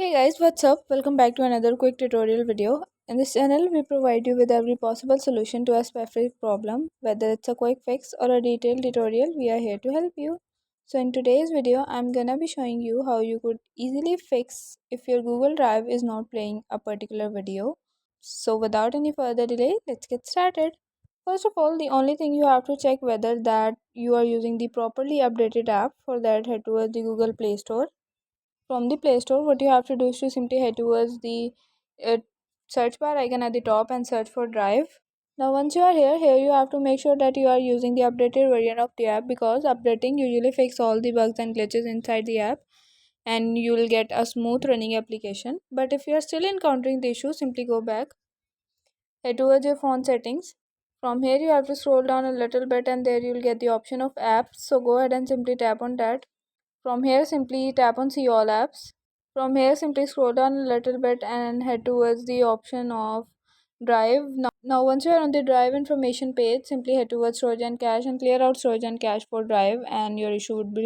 Hey guys, what's up? Welcome back to another quick tutorial video. In this channel, we provide you with every possible solution to a specific problem. Whether it's a quick fix or a detailed tutorial, we are here to help you. So in today's video, I'm gonna be showing you how you could easily fix if your Google Drive is not playing a particular video. So without any further delay, let's get started. First of all, the only thing you have to check whether that you are using the properly updated app. For that, head towards the Google Play Store. From the Play Store, what you have to do is to simply head towards the uh, search bar icon at the top and search for Drive. Now once you are here you have to make sure that you are using the updated version of the app, because updating usually fix all the bugs and glitches inside the app and you will get a smooth running application. But if you are still encountering the issue, simply go back, head towards your phone settings. From here you have to scroll down a little bit and there you will get the option of apps, so go ahead and simply tap on that. From here, simply tap on See All Apps. From here, simply scroll down a little bit and head towards the option of Drive. Now once you are on the Drive information page, simply head towards Storage and Cache and clear out Storage and Cache for Drive, and your issue would be